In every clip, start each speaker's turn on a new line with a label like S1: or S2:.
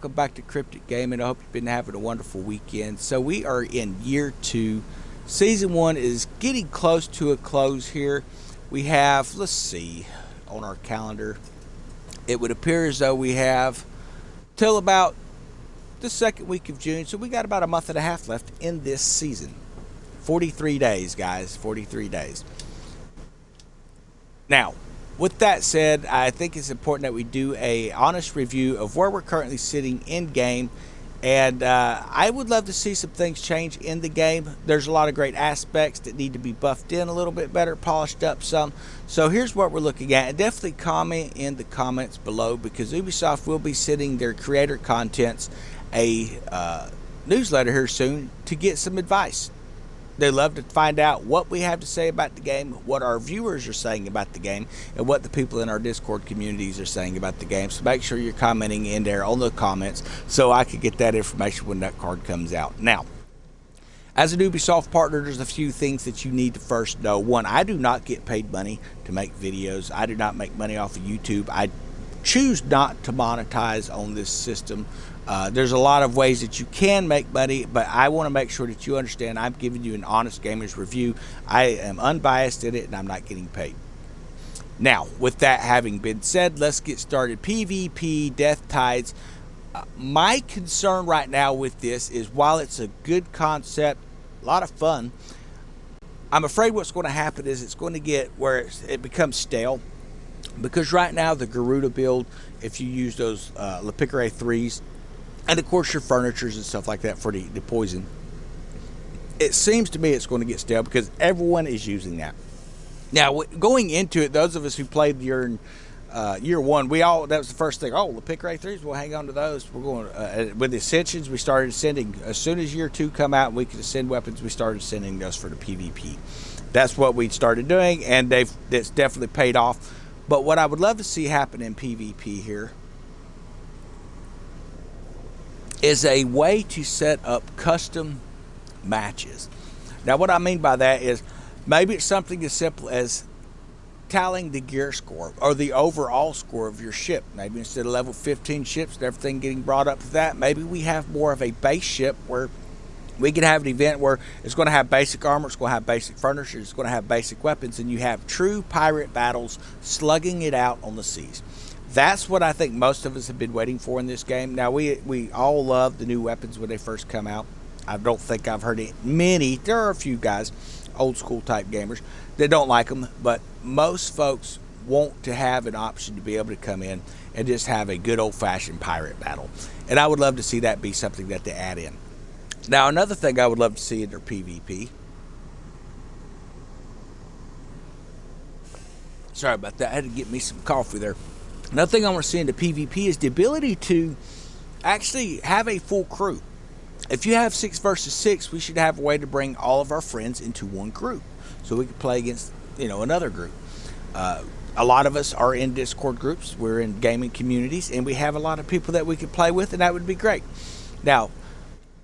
S1: welcome back to Cryptic Gaming. I hope you've been having a wonderful weekend. So we are in year 2. Season 1 is getting close to a close here. We have, let's see, on our calendar, it would appear as though we have till about the second week of June. So we got about a month and a half left in this season. 43 days, guys, 43 days. Now, with that said, I think it's important that we do a honest review of where we're currently sitting in game, and I would love to see some things change in the game. There's a lot of great aspects that need to be buffed in a little bit better, polished up some. So here's what we're looking at, and definitely comment in the comments below, because Ubisoft will be sending their creator contents a newsletter here soon to get some advice. They love to find out what we have to say about the game, what our viewers are saying about the game, and what the people in our Discord communities are saying about the game. So make sure you're commenting in there on the comments so I can get that information when that card comes out. Now, as an Ubisoft partner, there's a few things that you need to first know. One, I do not get paid money to make videos. I do not make money off of YouTube. I choose not to monetize on this system. There's a lot of ways that you can make money, but I want to make sure that you understand I'm giving you an honest gamer's review. I am unbiased in it, and I'm not getting paid. Now, with that having been said, let's get started. PvP, Death Tides. My concern right now with this is, while it's a good concept, a lot of fun, I'm afraid what's going to happen is it's going to get where it becomes stale. Because right now, the Garuda build, if you use those Le Piquere 3s, and of course your furnitures and stuff like that for the poison, it seems to me it's going to get stale because everyone is using that. Now, going into it, those of us who played year 1, that was the first thing. Oh, the Piquere 3s, we'll hang on to those. We're going with the ascensions. We started sending as soon as year 2 come out and we could ascend weapons. We started sending those for the PvP. That's what we started doing, and that's definitely paid off. But what I would love to see happen in PvP here is a way to set up custom matches. Now, what I mean by that is maybe it's something as simple as tallying the gear score or the overall score of your ship. Maybe instead of level 15 ships and everything getting brought up to that, maybe we have more of a base ship where we can have an event where it's going to have basic armor, it's going to have basic furniture, it's going to have basic weapons, and you have true pirate battles slugging it out on the seas. That's what I think most of us have been waiting for in this game. Now, we all love the new weapons when they first come out. I don't think I've heard many. There are a few guys, old school type gamers, that don't like them, but most folks want to have an option to be able to come in and just have a good old-fashioned pirate battle. And I would love to see that be something that they add in. Now, another thing I would love to see in their PvP. Sorry about that. I had to get me some coffee there. Another thing I want to see in the PvP is the ability to actually have a full crew. If you have 6 versus 6, we should have a way to bring all of our friends into one group so we can play against, another group. A lot of us are in Discord groups. We're in gaming communities, and we have a lot of people that we could play with, and that would be great. Now,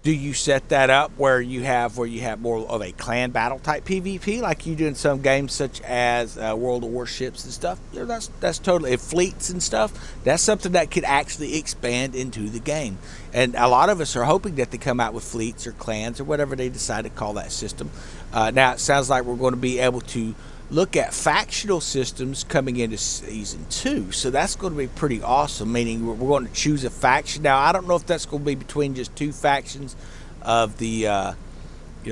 S1: do you set that up where you have more of a clan battle type PvP like you do in some games such as World of Warships and stuff? That's totally, fleets and stuff. That's something that could actually expand into the game. And a lot of us are hoping that they come out with fleets or clans or whatever they decide to call that system. Now, it sounds like we're going to be able to look at factional systems coming into Season 2. So that's going to be pretty awesome, meaning we're going to choose a faction. Now, I don't know if that's going to be between just 2 factions of the,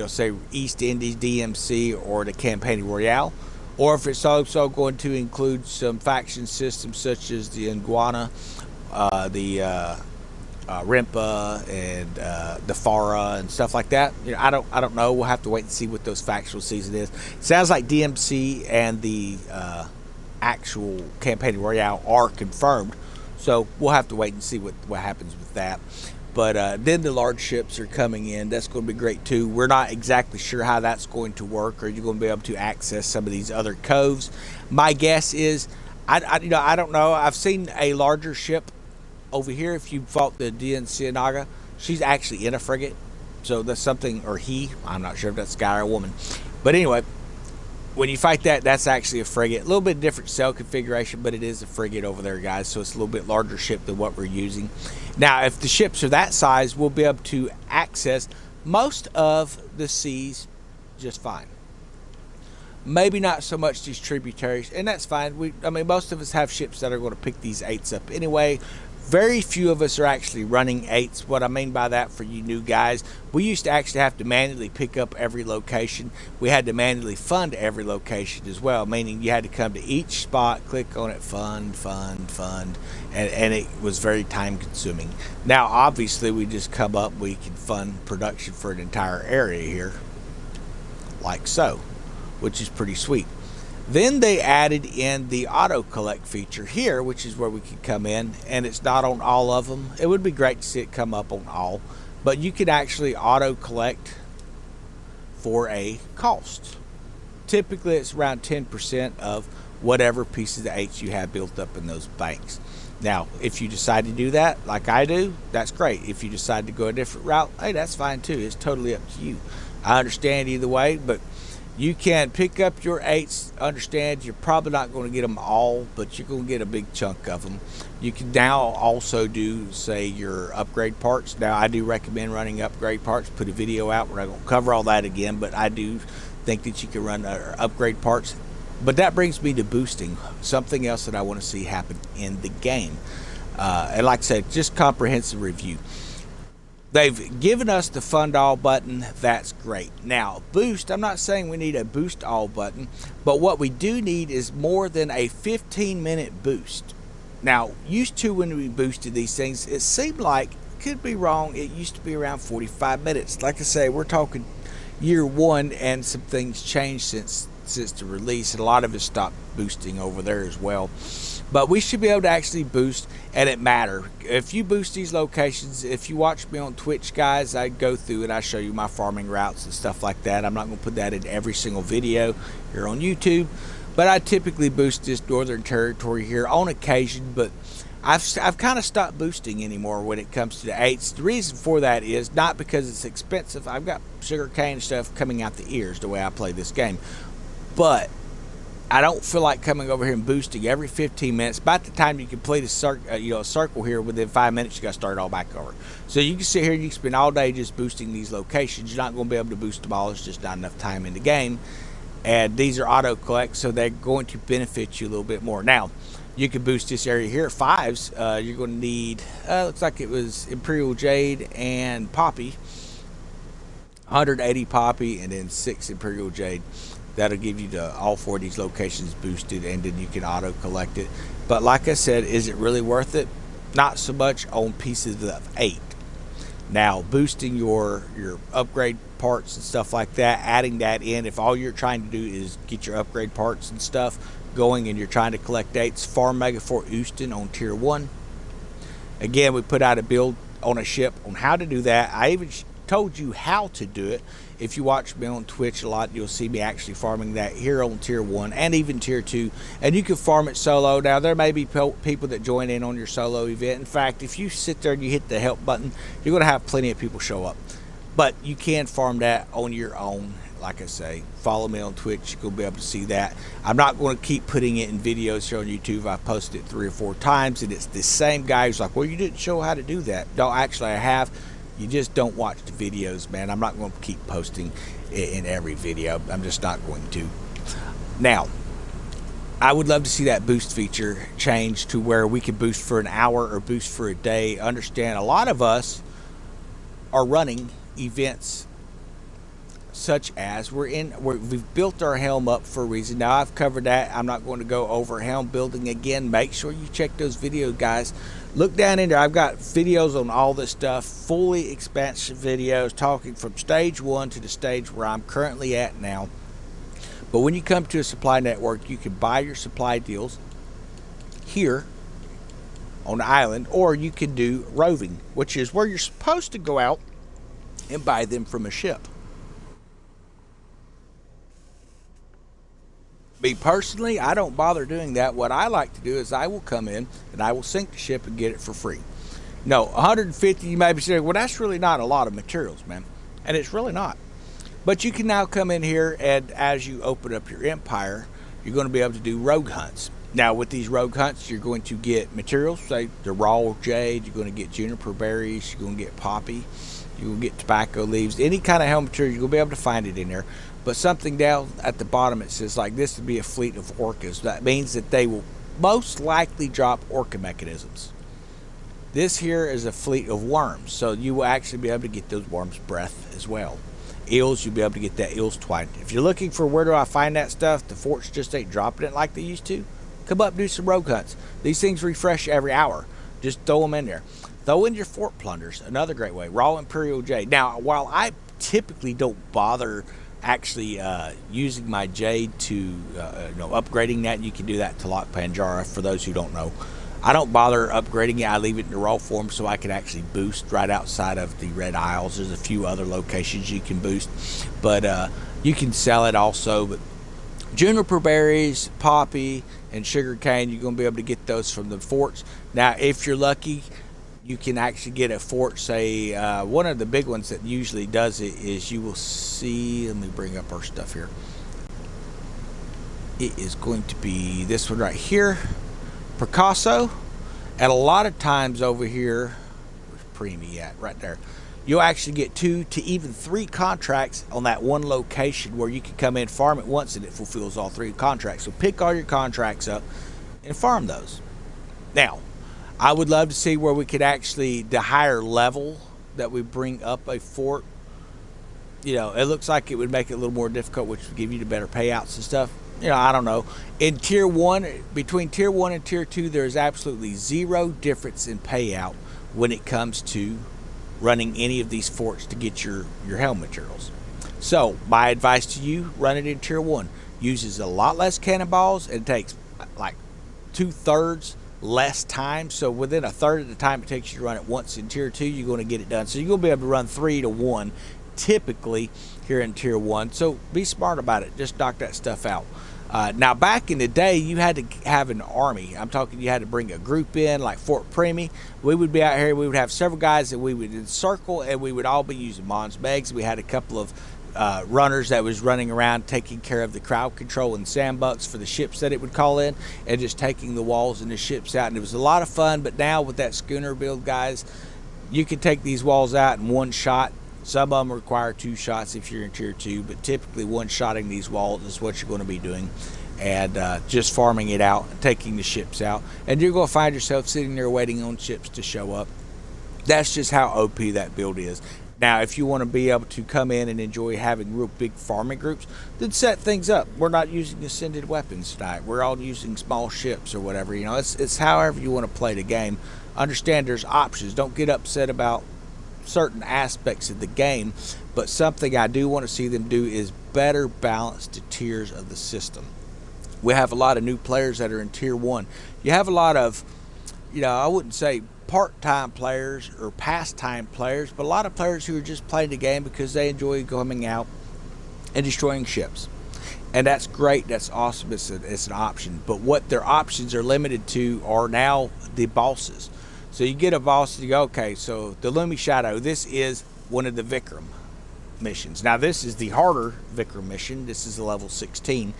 S1: say, East Indies, DMC, or the Campaign Royale, or if it's also going to include some faction systems such as the Nguana, the Rimpa, and the Farah and stuff like that. I don't know. We'll have to wait and see what those factional season is. It sounds like DMC and the actual Campaign Royale are confirmed, so we'll have to wait and see what happens with that. But then the large ships are coming in. That's going to be great too. We're not exactly sure how that's going to work, or you're going to be able to access some of these other coves. My guess is, I don't know. I've seen a larger ship over here. If you fought the DNC Naga, she's actually in a frigate. So that's something, or he, I'm not sure if that's a guy or a woman. But anyway, when you fight that, that's actually a frigate. A little bit different sail configuration, but it is a frigate over there, guys. So it's a little bit larger ship than what we're using. Now, if the ships are that size, we'll be able to access most of the seas just fine. Maybe not so much these tributaries, and that's fine. I mean, most of us have ships that are going to pick these 8s up anyway. Very few of us are actually running 8s. What I mean by that, for you new guys, we used to actually have to manually pick up every location. We had to manually fund every location as well, meaning you had to come to each spot, click on it, fund, and it was very time consuming. Now, obviously, we just come up, we can fund production for an entire area here, like so, which is pretty sweet. Then they added in the auto collect feature here, which is where we can come in, and it's not on all of them. It would be great to see it come up on all, but you can actually auto collect for a cost. Typically, it's around 10% of whatever pieces of 8s you have built up in those banks. Now, if you decide to do that, like I do, that's great. If you decide to go a different route, hey, that's fine too. It's totally up to you. I understand either way, but you can pick up your 8s. Understand you're probably not going to get them all, but you're going to get a big chunk of them. You can now also do, say, your upgrade parts. Now, I do recommend running upgrade parts. Put a video out. We're not going to cover all that again, but I do think that you can run upgrade parts. But that brings me to boosting, something else that I want to see happen in the game. And like I said, just comprehensive review. They've given us the fund all button. That's great. Now, boost, I'm not saying we need a boost all button, but what we do need is more than a 15-minute boost. Now, used to when we boosted these things, it seemed like, could be wrong, it used to be around 45 minutes. Like I say, we're talking year 1, and some things changed since the release, and a lot of it stopped boosting over there as well. But we should be able to actually boost, and it matter. If you boost these locations, if you watch me on Twitch, guys, I go through and I show you my farming routes and stuff like that. I'm not going to put that in every single video here on YouTube, but I typically boost this Northern Territory here on occasion, but I've kind of stopped boosting anymore when it comes to the 8s. The reason for that is not because it's expensive. I've got sugarcane stuff coming out the ears the way I play this game, but I don't feel like coming over here and boosting every 15 minutes. By the time you complete a circle here, within 5 minutes, you got to start all back over. So you can sit here and you can spend all day just boosting these locations. You're not going to be able to boost them all. There's just not enough time in the game. And these are auto collect, so they're going to benefit you a little bit more. Now, you can boost this area here at 5s. You're going to need, looks like it was Imperial Jade and Poppy. 180 Poppy and then 6 Imperial Jade. That'll give you all 4 of these locations boosted, and then you can auto collect it. But like I said, is it really worth it? Not so much on pieces of 8. Now, boosting your upgrade parts and stuff like that, adding that in, if all you're trying to do is get your upgrade parts and stuff going and you're trying to collect 8s, farm Mega Fort Houston on tier 1. Again, we put out a build on a ship on how to do that. I even told you how to do it. If you watch me on Twitch a lot, you'll see me actually farming that here on tier 1 and even tier 2, and you can farm it solo. Now, there may be people that join in on your solo event. In fact, if you sit there and you hit the help button, you're going to have plenty of people show up, but you can farm that on your own. Like I say, follow me on Twitch. You'll be able to see that. I'm not going to keep putting it in videos here on YouTube. I posted it 3 or 4 times, and it's the same guy who's like, well, you didn't show how to do that. No, actually, I have. You just don't watch the videos, man. I'm not going to keep posting in every video. I'm just not going to. Now, I would love to see that boost feature change to where we can boost for an hour or boost for a day. Understand, a lot of us are running events such as we've built our Helm up for a reason. Now, I've covered that. I'm not going to go over Helm building again. Make sure you check those videos, guys. Look down in there. I've got videos on all this stuff, fully expansive videos talking from stage 1 to the stage where I'm currently at now. But when you come to a supply network, you can buy your supply deals here on the island, or you can do roving, which is where you're supposed to go out and buy them from a ship. Me personally, I don't bother doing that. What I like to do is I will come in and I will sink the ship and get it for free. No, 150, you may be saying, well, that's really not a lot of materials, man. And it's really not. But you can now come in here, and as you open up your empire, you're going to be able to do rogue hunts. Now, with these rogue hunts, you're going to get materials, say the raw jade, you're going to get juniper berries, you're going to get poppy, you're going to get tobacco leaves, any kind of helm material, you're going to be able to find it in there. But something down at the bottom, it says like this would be a fleet of orcas. That means that they will most likely drop orca mechanisms. This here is a fleet of worms, so you will actually be able to get those worms' breath as well. Eels, you'll be able to get that eel's twine. If you're looking for where do I find that stuff, the forts just ain't dropping it like they used to. Come up and do some rogue hunts. These things refresh every hour. Just throw them in there. Throw in your fort plunders, another great way. Raw Imperial Jade. Now, while I typically don't bother actually using my Jade to, upgrading that, you can do that to Lock Panjara for those who don't know. I don't bother upgrading it. I leave it in the raw form so I can actually boost right outside of the Red Isles. There's a few other locations you can boost, but you can sell it also. But juniper berries, poppy, and sugar cane, you're going to be able to get those from the forts. Now, if you're lucky, you can actually get a fort. Say one of the big ones that usually does it is you will see. Let me bring up our stuff here. It is going to be this one right here. Picasso, and a lot of times over here, where's Preemie at? Right there. You'll actually get 2 to even 3 contracts on that one location where you can come in, farm it once, and it fulfills all 3 contracts. So pick all your contracts up and farm those. Now, I would love to see where we could actually, the higher level that we bring up a fort, it looks like it would make it a little more difficult, which would give you the better payouts and stuff. I don't know. In Tier 1, between Tier 1 and Tier 2, there is absolutely zero difference in payout when it comes to running any of these forts to get your helm materials. So, my advice to you, run it in Tier 1. Uses a lot less cannonballs and takes like 2/3 less time. So, within a third of the time it takes you to run it once in Tier 2, you're going to get it done. So, you're going to be able to run 3 to 1 typically here in Tier 1. So, be smart about it. Just knock that stuff out. Now, back in the day, you had to have an army. I'm talking you had to bring a group in, like Fort Preemie. We would be out here. We would have several guys that we would encircle, and we would all be using Mons Megs. We had a couple of runners that was running around taking care of the crowd control and sandbucks for the ships that it would call in, and just taking the walls and the ships out. And it was a lot of fun, but now with that schooner build, guys, you can take these walls out in one shot. Some of them require 2 shots if you're in Tier 2, but typically one-shotting these walls is what you're going to be doing, and just farming it out, taking the ships out, and you're going to find yourself sitting there waiting on ships to show up. That's just how OP that build is. Now, if you want to be able to come in and enjoy having real big farming groups, then set things up. We're not using ascended weapons tonight. We're all using small ships or whatever. It's however you want to play the game. Understand there's options. Don't get upset about certain aspects of the game, but something I do want to see them do is better balance the tiers of the system. We have a lot of new players that are in Tier 1. You have a lot of, I wouldn't say part-time players or pastime players, but a lot of players who are just playing the game because they enjoy coming out and destroying ships. And that's great. That's awesome. It's an option. But what their options are limited to are now the bosses. So you get a boss and you go, okay, so the Lumi Shadow, this is one of the Vikram missions. Now, this is the harder Vikram mission. This is a level 16.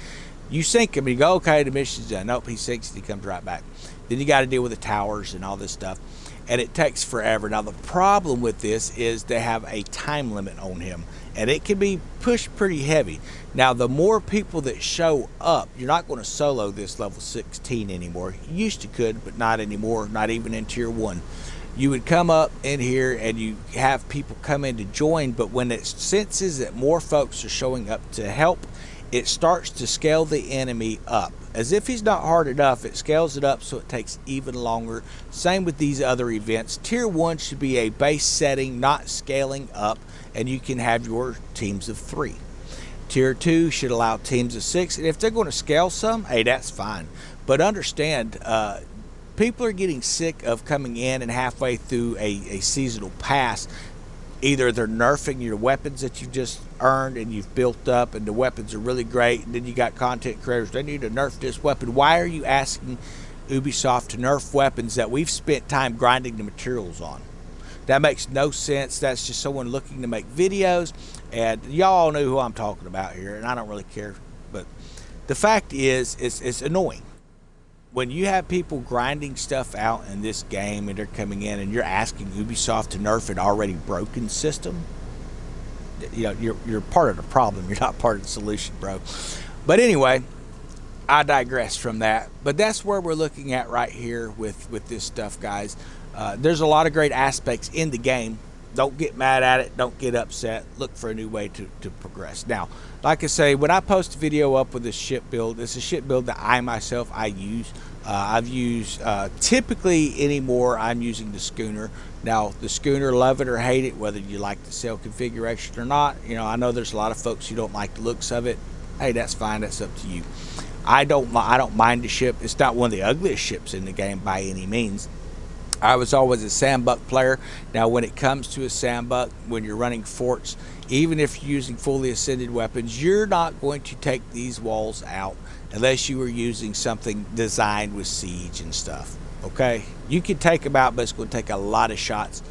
S1: You sink him and you go, okay, the mission's done. Nope, he sinks and he comes right back. Then you got to deal with the towers and all this stuff. And it takes forever. Now, the problem with this is they have a time limit on him. And it can be pushed pretty heavy. Now, the more people that show up, you're not going to solo this level 16 anymore. You used to could, but not anymore, not even in Tier 1. You would come up in here and you have people come in to join, but when it senses that more folks are showing up to help, it starts to scale the enemy up. As if he's not hard enough, it scales it up so it takes even longer. Same with these other events. Tier 1 should be a base setting, not scaling up, and you can have your teams of 3. Tier 2 should allow teams of 6, and if they're going to scale some, hey, that's fine. But understand, people are getting sick of coming in and halfway through a seasonal pass. Either they're nerfing your weapons that you've just earned and you've built up, and the weapons are really great, and then you got content creators, they need to nerf this weapon. Why are you asking Ubisoft to nerf weapons that we've spent time grinding the materials on? That makes no sense. That's just someone looking to make videos, and y'all know who I'm talking about here, and I don't really care. But the fact is, it's annoying when you have people grinding stuff out in this game and they're coming in and you're asking Ubisoft to nerf an already broken system. You know, you're part of the problem. You're not part of the solution, bro. But anyway, I digress from that. But that's where we're looking at right here with this stuff, guys. There's a lot of great aspects in the game. Don't get mad at it. Don't get upset. Look for a new way to progress. Now, like I say, when I post a video up with this ship build, it's a ship build that I use. I've used, typically anymore, I'm using the schooner. Now, the schooner, love it or hate it, whether you like the sail configuration or not. You know, I know there's a lot of folks who don't like the looks of it. Hey, that's fine. That's up to you. I don't mind the ship. It's not one of the ugliest ships in the game by any means. I was always a sandbuck player. Now, when it comes to a sandbuck, when you're running forts, even if you're using fully ascended weapons, you're not going to take these walls out unless you are using something designed with siege and stuff. Okay? You can take them out, but it's going to take a lot of shots.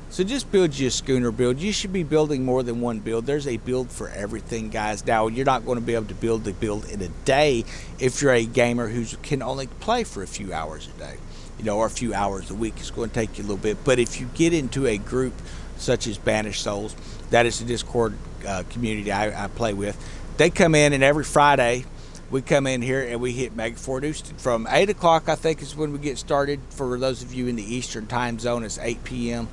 S1: So just build you a schooner build. You should be building more than one build. There's a build for everything, guys. Now, you're not going to be able to build the build in a day if you're a gamer who can only play for a few hours a day. You know, or a few hours a week. It's going to take you a little bit. But if you get into a group such as Banished Souls, that is the Discord community I play with, they come in, and every Friday we come in here and we hit Mega Fort Houston. From 8 o'clock, I think, is when we get started. For those of you in the Eastern time zone, it's 8 p.m.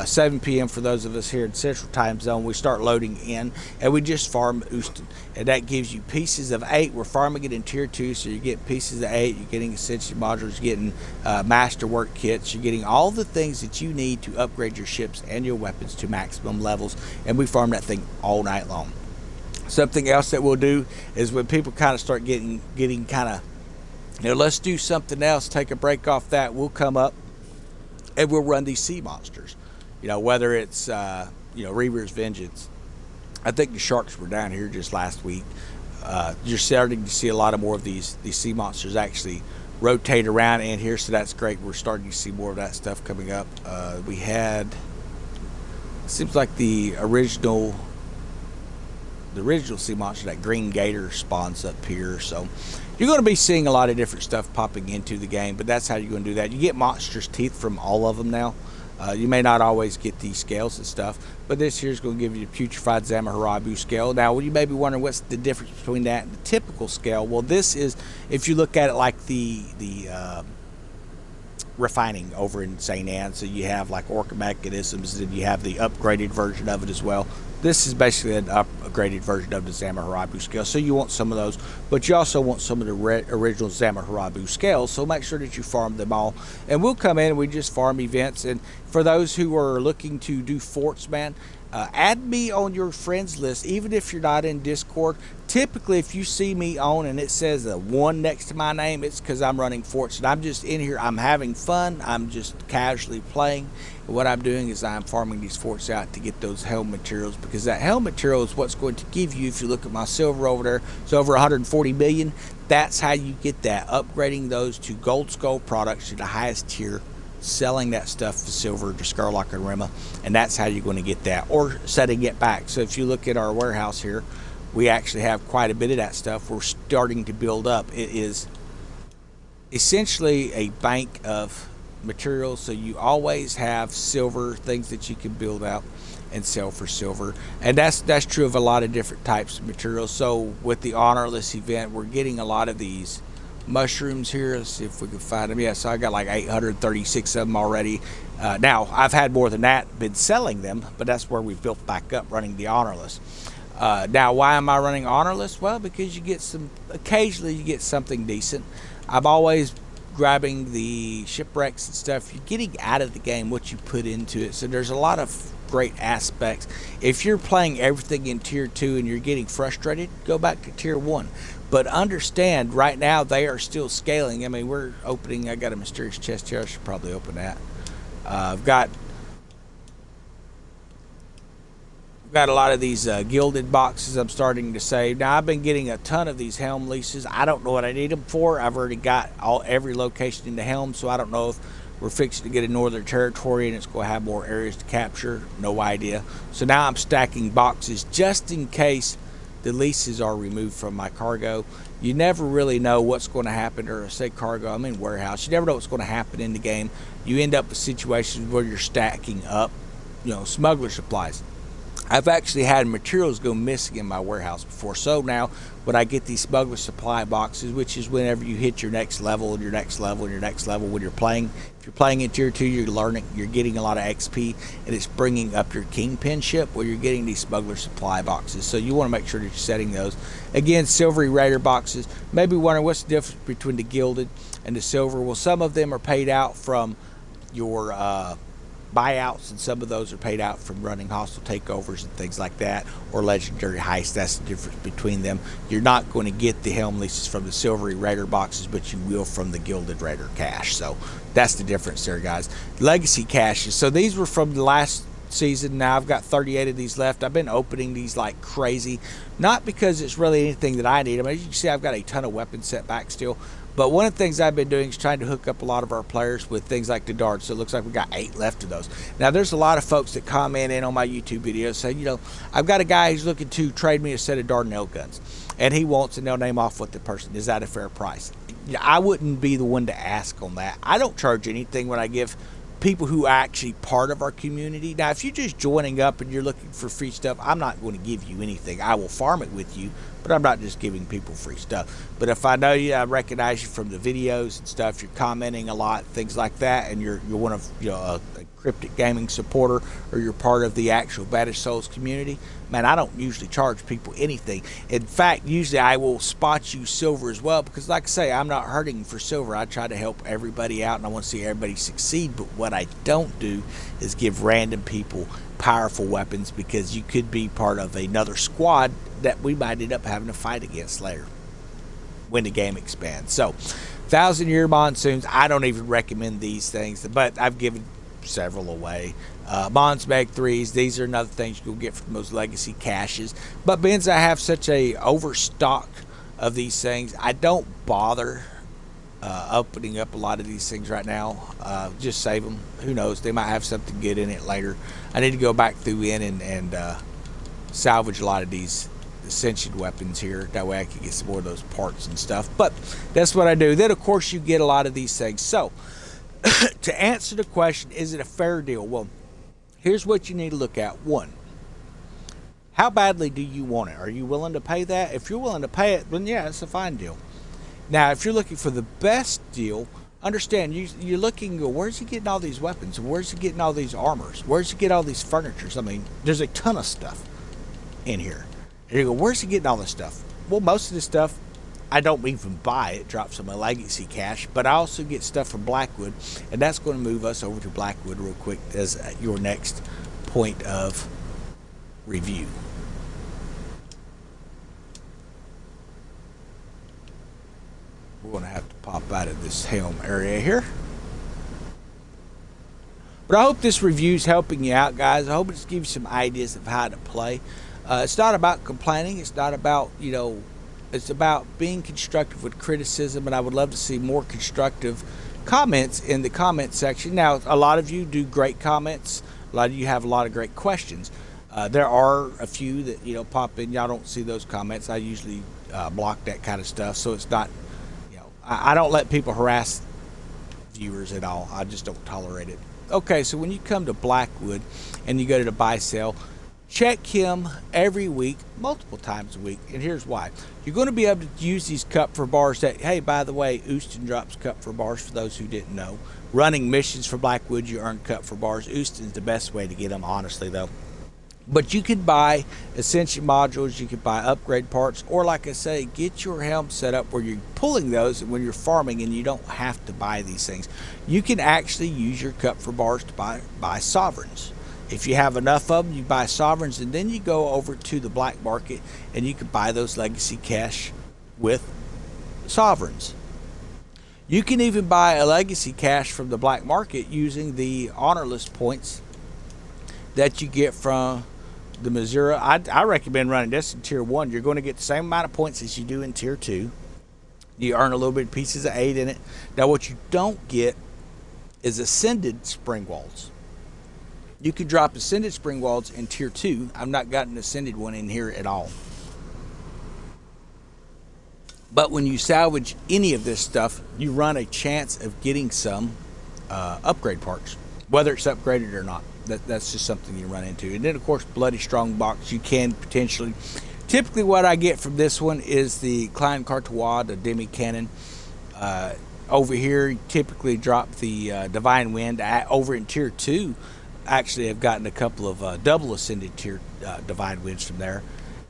S1: 7 p.m. for those of us here in Central time zone. We start loading in, and we just farm Houston. And that gives you pieces of 8. We're farming it in Tier 2, so you're getting pieces of 8. You're getting Ascension modules. You're getting Masterwork kits. You're getting all the things that you need to upgrade your ships and your weapons to maximum levels. And we farm that thing all night long. Something else that we'll do is when people kind of start getting kind of, you know, let's do something else, take a break off that, we'll come up and we'll run these sea monsters. You know, whether it's, you know, Reaver's Vengeance. I think the sharks were down here just last week. You're starting to see a lot of more of these sea monsters actually rotate around in here, so that's great. We're starting to see more of that stuff coming up. We had, seems like the original sea monster, that green gator, spawns up here. So you're going to be seeing a lot of different stuff popping into the game, but that's how you're going to do that. You get monsters' teeth from all of them now. You may not always get these scales and stuff, but this here is going to give you the Putrefied Zamaharabu scale. Now, you may be wondering what's the difference between that and the typical scale. Well, this is, if you look at it like the refining over in St. Anne, so you have like Orca mechanisms, and you have the upgraded version of it as well. This is basically an upgraded version of the Zamaharabu scale, so you want some of those, but you also want some of the original Zamaharabu scales, so make sure that you farm them all. And we'll come in and we just farm events. And for those who are looking to do forts, man, add me on your friends list, even if you're not in Discord. Typically, if you see me on and it says a 1 next to my name, it's because I'm running forts, and I'm just in here. I'm having fun. I'm just casually playing. And what I'm doing is I'm farming these forts out to get those Helm materials, because that Helm material is what's going to give you, if you look at my silver over there, it's over 140 million. That's how you get that, upgrading those to Gold Skull products to the highest tier, selling that stuff for silver to Scarlock and Rima, and that's how you're going to get that, or setting it back. So if you look at our warehouse here, we actually have quite a bit of that stuff we're starting to build up. It is essentially a bank of materials, so you always have silver things that you can build out and sell for silver, and that's true of a lot of different types of materials. So with the honorless event, we're getting a lot of these mushrooms here. Let's see if we can find them. Yeah, so I got like 836 of them already. Now I've had more than that, been selling them, but that's where we built back up running the honorless. Now, why am I running honorless? Well, because you get occasionally you get something decent. I'm always grabbing the shipwrecks and stuff. You're getting out of the game what you put into it, so there's a lot of great aspects. If you're playing everything in Tier 2 and you're getting frustrated, go back to Tier 1. But understand, right now they are still scaling. I mean, we're opening, I got a mysterious chest here. I should probably open that. I've got a lot of these gilded boxes I'm starting to save. Now, I've been getting a ton of these Helm leases. I don't know what I need them for. I've already got every location in the Helm, so I don't know if we're fixing to get a Northern Territory, and it's going to have more areas to capture. No idea. So now I'm stacking boxes just in case the leases are removed from my cargo. You never really know what's going to happen, or say cargo, I mean warehouse. You never know what's going to happen in the game. You end up with situations where you're stacking up, smuggler supplies. I've actually had materials go missing in my warehouse before. So now when I get these smuggler supply boxes, which is whenever you hit your next level and your next level and your next level when you're playing. If you're playing in tier 2, you're learning, you're getting a lot of XP, and it's bringing up your kingpin ship where you're getting these smuggler supply boxes. So you want to make sure that you're setting those. Again, silvery raider boxes. Maybe wondering what's the difference between the gilded and the silver. Well, some of them are paid out from your buyouts, and some of those are paid out from running hostile takeovers and things like that, or legendary heists. That's the difference between them. You're not going to get the Helm leases from the silvery raider boxes, but you will from the gilded raider cache. So that's the difference there, guys. Legacy caches. So these were from the last season. Now I've got 38 of these left. I've been opening these like crazy, not because it's really anything that I need. I mean, as you can see, I've got a ton of weapons set back still. But one of the things I've been doing is trying to hook up a lot of our players with things like the darts. So it looks like we got 8 left of those. Now, there's a lot of folks that comment in on my YouTube videos saying, I've got a guy who's looking to trade me a set of Dardanelle guns, and he wants, and they'll name off what the person is at a fair price. I wouldn't be the one to ask on that. I don't charge anything when I give people who are actually part of our community. Now, if you're just joining up and you're looking for free stuff, I'm not going to give you anything. I will farm it with you, but I'm not just giving people free stuff. But if I know you, I recognize you from the videos and stuff, you're commenting a lot, things like that, and you're one of a Cryptic Gaming supporter, or you're part of the actual Banished Souls community, man, I don't usually charge people anything. In fact, usually I will spot you silver as well, because like I say, I'm not hurting for silver. I try to help everybody out, and I want to see everybody succeed. But what I don't do is give random people powerful weapons, because you could be part of another squad that we might end up having to fight against later when the game expands. So 1,000-year monsoons, I don't even recommend these things, but I've given several away. Mons Mag 3s, these are another things you'll get from those legacy caches. But being I have such a overstock of these things, I don't bother opening up a lot of these things right now. Just save them. Who knows, they might have something good in it later. I need to go back through and salvage a lot of these ascension weapons here. That way I can get some more of those parts and stuff. But that's what I do. Then of course you get a lot of these things. So to answer the question, is it a fair deal? Well, here's what you need to look at. One, how badly do you want it? Are you willing to pay that? If you're willing to pay it, then yeah, it's a fine deal. Now, if you're looking for the best deal, understand, you're looking, where's he getting all these weapons? Where's he getting all these armors? Where's he getting all these furnitures? I mean, there's a ton of stuff in here. And you go, where's he getting all this stuff? Well, most of this stuff, I don't even buy it, drops on my legacy cache, but I also get stuff from Blackwood, and that's going to move us over to Blackwood real quick as your next point of review. We're going to have to pop out of this Helm area here. But I hope this review is helping you out, guys. I hope it gives you some ideas of how to play. It's not about complaining. It's not about, it's about being constructive with criticism, and I would love to see more constructive comments in the comment section. Now, a lot of you do great comments. A lot of you have a lot of great questions. There are a few that, pop in. Y'all don't see those comments. I usually block that kind of stuff, so it's not, I don't let people harass viewers at all. I just don't tolerate it. Okay, so when you come to Blackwood and you go to the buy sell, check him every week, multiple times a week, and here's why. You're going to be able to use these cup for bars that, hey, by the way, Houston drops cup for bars for those who didn't know. Running missions for Blackwood, you earn cup for bars. Houston's the best way to get them, honestly, though. But you can buy Ascension modules, you can buy upgrade parts, or like I say, get your Helm set up where you're pulling those when you're farming and you don't have to buy these things. You can actually use your cup for bars to buy sovereigns. If you have enough of them, you buy sovereigns, and then you go over to the black market and you can buy those legacy cache with sovereigns. You can even buy a legacy cache from the black market using the honor list points that you get from the Missouri. I recommend running this in tier 1. You're going to get the same amount of points as you do in tier 2. You earn a little bit of pieces of 8 in it. Now what you don't get is ascended spring walls. You can drop ascended spring walls in tier 2. I've not got an ascended one in here at all. But when you salvage any of this stuff, you run a chance of getting some upgrade parts, whether it's upgraded or not. That's just something you run into. And then, of course, Bloody Strongbox, you can potentially. Typically, what I get from this one is the Klein Cartois, the Demi Cannon. Over here, you typically drop the Divine Wind. Over in tier 2, actually, I've gotten a couple of double ascended tier Divine Winds from there.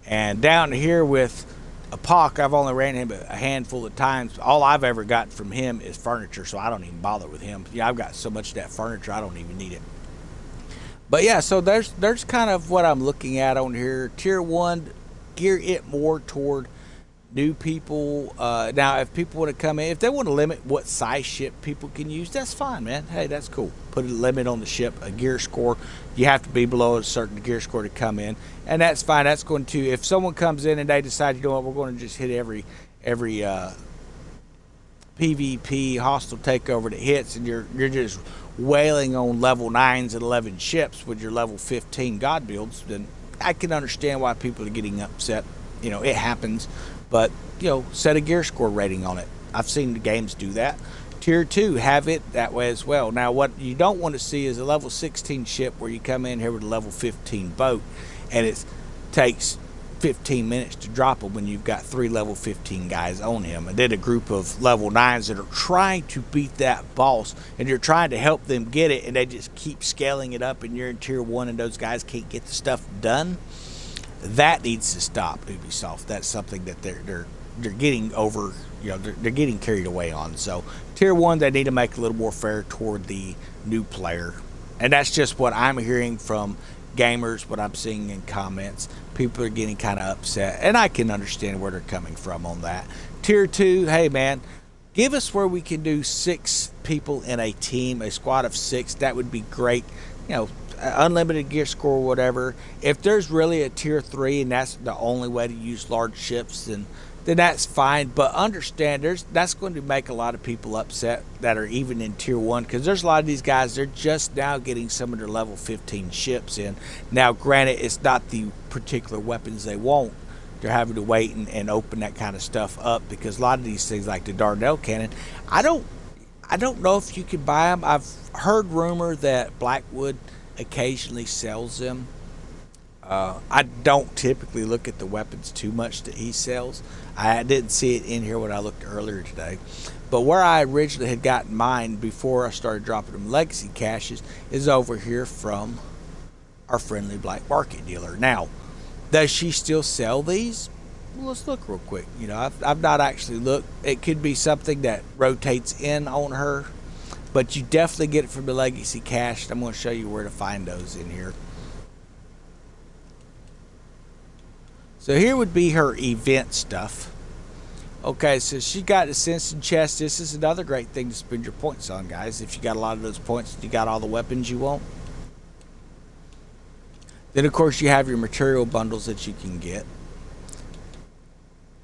S1: And down here with Apoc, I've only ran him a handful of times. All I've ever gotten from him is furniture, so I don't even bother with him. Yeah, I've got so much of that furniture, I don't even need it. But yeah, so there's kind of what I'm looking at on here. Tier 1, gear it more toward new people. Now, if people want to come in, if they want to limit what size ship people can use, that's fine, man. Hey, that's cool. Put a limit on the ship, a gear score. You have to be below a certain gear score to come in, and that's fine. That's going to, if someone comes in and they decide, you know what, we're going to just hit every PvP hostile takeover that hits, and you're just wailing on level 9s and 11 ships with your level 15 god builds, then I can understand why people are getting upset. You know, it happens. But, you know, set a gear score rating on it. I've seen the games do that. Tier 2, have it that way as well. Now, what you don't want to see is a level 16 ship where you come in here with a level 15 boat, and it takes 15 minutes to drop them when you've got 3 level 15 guys on him. And then a group of level 9s that are trying to beat that boss, and you're trying to help them get it, and they just keep scaling it up, and you're in tier 1, and those guys can't get the stuff done. That needs to stop, Ubisoft. That's something that they're getting over, you know, they're getting carried away on. So tier 1, they need to make a little more fair toward the new player, and that's just what I'm hearing from gamers, what I'm seeing in comments. People are getting kind of upset, and I can understand where they're coming from on that. Tier 2, hey man, give us where we can do 6 people in a team, a squad of 6. That would be great. You know, unlimited gear score, whatever. If there's really a tier 3 and that's the only way to use large ships, then that's fine. But understand, that's going to make a lot of people upset that are even in tier 1, because there's a lot of these guys, they're just now getting some of their level 15 ships in. Now, granted, it's not the particular weapons they want. They're having to wait and open that kind of stuff up, because a lot of these things, like the Darnell cannon, I don't know if you can buy them. I've heard rumor that Blackwood occasionally sells them. I don't typically look at the weapons too much that he sells. I didn't see it in here when I looked earlier today. But where I originally had gotten mine before I started dropping them legacy caches is over here from our friendly black market dealer. Now, does she still sell these? Well, let's look real quick. You know, I've not actually looked. It could be something that rotates in on her, but you definitely get it from the legacy cache. I'm going to show you where to find those in here. So here would be her event stuff. Okay, so she got the Ascension chest. This is another great thing to spend your points on, guys. If you got a lot of those points, you got all the weapons you want. Then, of course, you have your material bundles that you can get.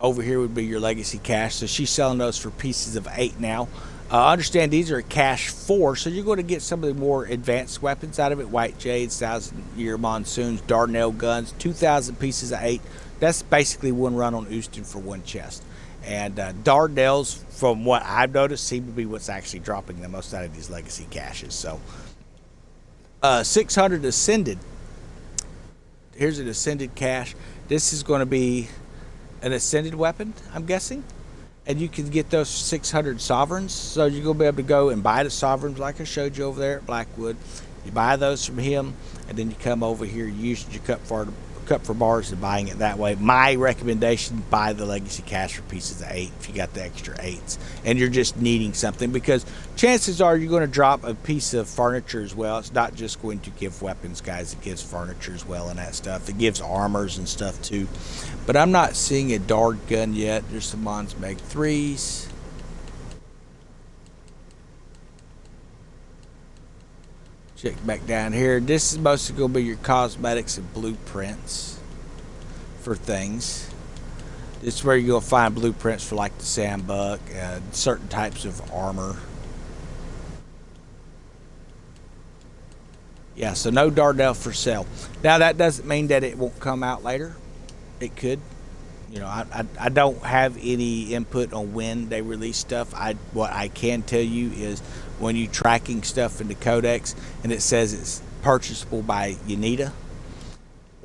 S1: Over here would be your legacy cache. So she's selling those for pieces of 8 now. Understand these are cache 4, so you're going to get some of the more advanced weapons out of it. White Jades, 1,000-year monsoons, Darnell guns, 2,000 pieces of 8. That's basically one run on Houston for one chest. And Darnells, from what I've noticed, seem to be what's actually dropping the most out of these legacy caches. So 600 Ascended. Here's an Ascended cache. This is going to be an Ascended weapon, I'm guessing. And you can get those 600 Sovereigns. So you're going to be able to go and buy the Sovereigns like I showed you over there at Blackwood. You buy those from him, and then you come over here, you use your cup for bars and buying it that way. My recommendation, buy the legacy cache for pieces of 8 if you got the extra 8s and you're just needing something, because chances are you're going to drop a piece of furniture as well. It's not just going to give weapons, guys. It gives furniture as well and that stuff. It gives armors and stuff too. But I'm not seeing a dart gun yet. There's some Mons Meg 3s. Check back down here. This is mostly going to be your cosmetics and blueprints for things. This is where you're going to find blueprints for like the sandbuck and certain types of armor. Yeah, so no Dardanelle for sale. Now that doesn't mean that it won't come out later. It could. You know, I don't have any input on when they release stuff. What I can tell you is when you tracking stuff in the codex and it says it's purchasable by Unita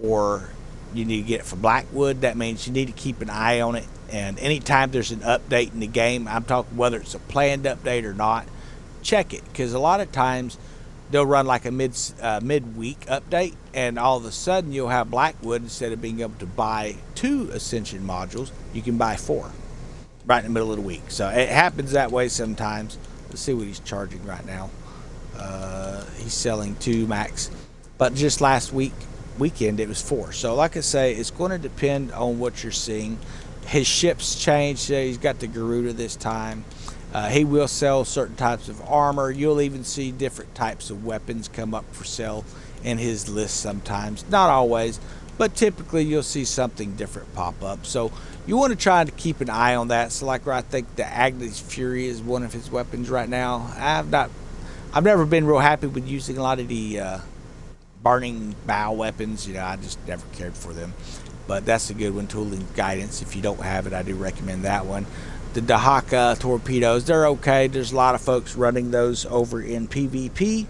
S1: or you need to get it from Blackwood, that means you need to keep an eye on it. And anytime there's an update in the game, I'm talking whether it's a planned update or not, check it, because a lot of times they'll run like a midweek update, and all of a sudden you'll have Blackwood, instead of being able to buy 2 Ascension modules, you can buy 4 right in the middle of the week. So it happens that way sometimes. Let's see what he's charging right now. He's selling 2 max, but just last weekend it was 4. So like I say, it's going to depend on what you're seeing. His ships changed. He's got the Garuda this time. He will sell certain types of armor. You'll even see different types of weapons come up for sale in his list sometimes. Not always, but typically you'll see something different pop up. So you want to try to keep an eye on that. So like where I think the Agnes Fury is one of his weapons right now. I've never been real happy with using a lot of the burning bow weapons. You know, I just never cared for them. But that's a good one, Tooling Guidance. If you don't have it, I do recommend that one. The Dahaka torpedoes, they're okay. There's a lot of folks running those over in PvP,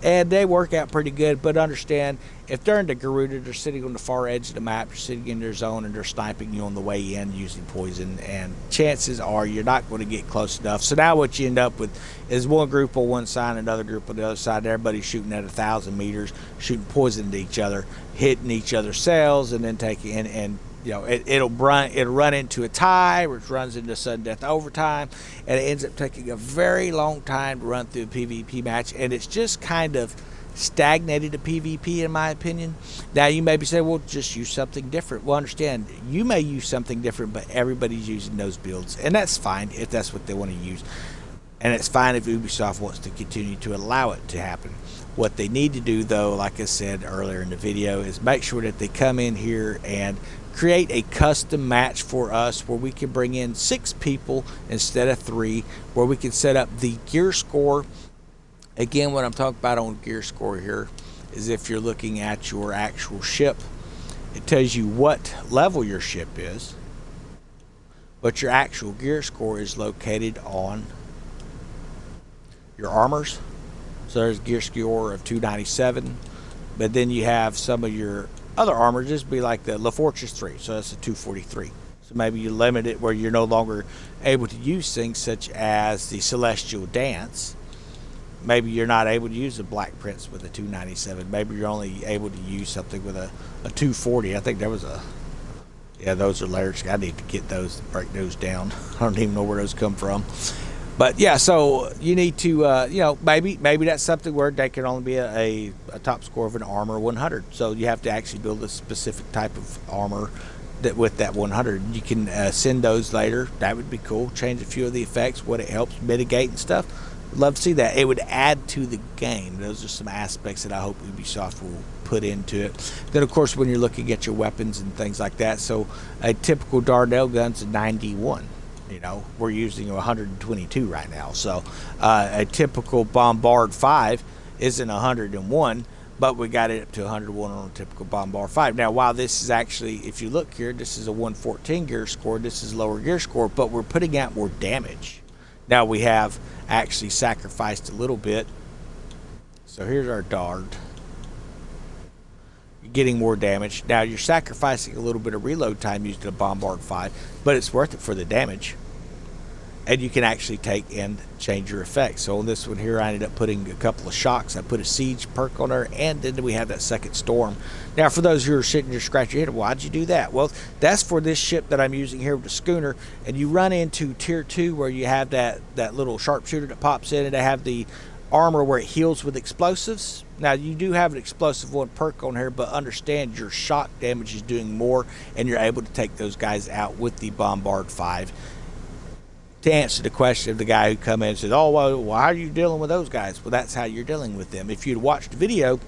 S1: and they work out pretty good. But understand, if they're in the Garuda, they're sitting on the far edge of the map, they're sitting in their zone, and they're sniping you on the way in using poison, and chances are you're not going to get close enough. So now what you end up with is one group on one side, another group on the other side, and everybody's shooting at 1,000 meters, shooting poison at each other, hitting each other's cells, and then taking in, and you know, it'll run into a tie, which runs into sudden death overtime, and it ends up taking a very long time to run through a PvP match, and it's just kind of stagnated to PvP in my opinion. Now you may be saying, well, just use something different. Well, understand, you may use something different, but everybody's using those builds, and that's fine if that's what they want to use. And it's fine if Ubisoft wants to continue to allow it to happen. What they need to do, though, like I said earlier in the video, is make sure that they come in here and create a custom match for us where we can bring in 6 people instead of 3, where we can set up the gear score. Again, what I'm talking about on gear score here is if you're looking at your actual ship, it tells you what level your ship is, but your actual gear score is located on your armors. So there's gear score of 297, but then you have some of your other armor just be like the La Fortress 3, so that's a 243. So maybe you limit it where you're no longer able to use things such as the Celestial Dance. Maybe you're not able to use the Black Prince with a 297. Maybe you're only able to use something with a 240. I think there was a... Yeah, those are layers. I need to get those, break those down. I don't even know where those come from. But yeah, so you need to, you know, maybe that's something where they can only be a top score of an armor 100. So you have to actually build a specific type of armor that with that 100. You can send those later. That would be cool. Change a few of the effects, what it helps mitigate and stuff. Love to see that. It would add to the game. Those are some aspects that I hope Ubisoft will put into it. Then, of course, when you're looking at your weapons and things like that, so a typical Dardanelle gun's a 91. You know, we're using 122 right now. So a typical Bombard 5 isn't 101, but we got it up to 101 on a typical Bombard 5. Now, while this is actually, if you look here, this is a 114 gear score, this is lower gear score, but we're putting out more damage. Now, we have actually sacrificed a little bit. So here's our Dard. You're getting more damage. Now, you're sacrificing a little bit of reload time using a Bombard 5, but it's worth it for the damage. And you can actually take and change your effects. So on this one here, I ended up putting a couple of shocks. I put a siege perk on there, and then we have that second storm. Now, for those who are sitting there scratching your head, why'd you do that? Well, that's for this ship that I'm using here with the schooner. And you run into tier 2 where you have that little sharpshooter that pops in, and they have the armor where it heals with explosives. Now, you do have an explosive 1 perk on here, but understand your shock damage is doing more, and you're able to take those guys out with the Bombard 5. To answer the question of the guy who come in and says, oh, well, why are you dealing with those guys? Well, that's how you're dealing with them. If you'd watched the video,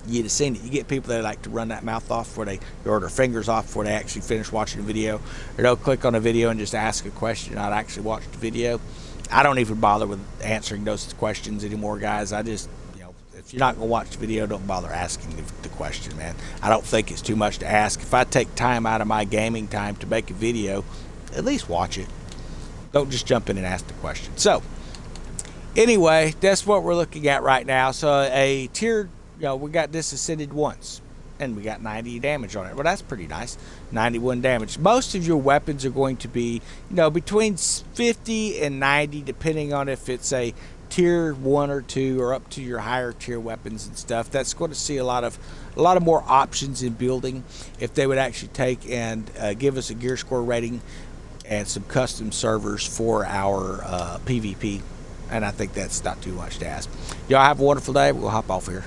S1: you'd have seen it. You get people that like to run that mouth off before they, or their fingers off before they actually finish watching the video, or they'll click on a video and just ask a question, not actually watch the video. I don't even bother with answering those questions anymore, guys. I just, you know, if if you're not going to watch the video, don't bother asking the question, man. I don't think it's too much to ask. If I take time out of my gaming time to make a video, at least watch it. Don't just jump in and ask the question. So, anyway, that's what we're looking at right now. So, a tier, we got this ascended once, and we got 90 damage on it. Well, that's pretty nice. 91 damage. Most of your weapons are going to be, between 50 and 90, depending on if it's a tier 1 or 2 or up to your higher tier weapons and stuff. That's going to see a lot of more options in building if they would actually take and give us a gear score rating and some custom servers for our PvP. And I think that's not too much to ask. Y'all have a wonderful day. We'll hop off here.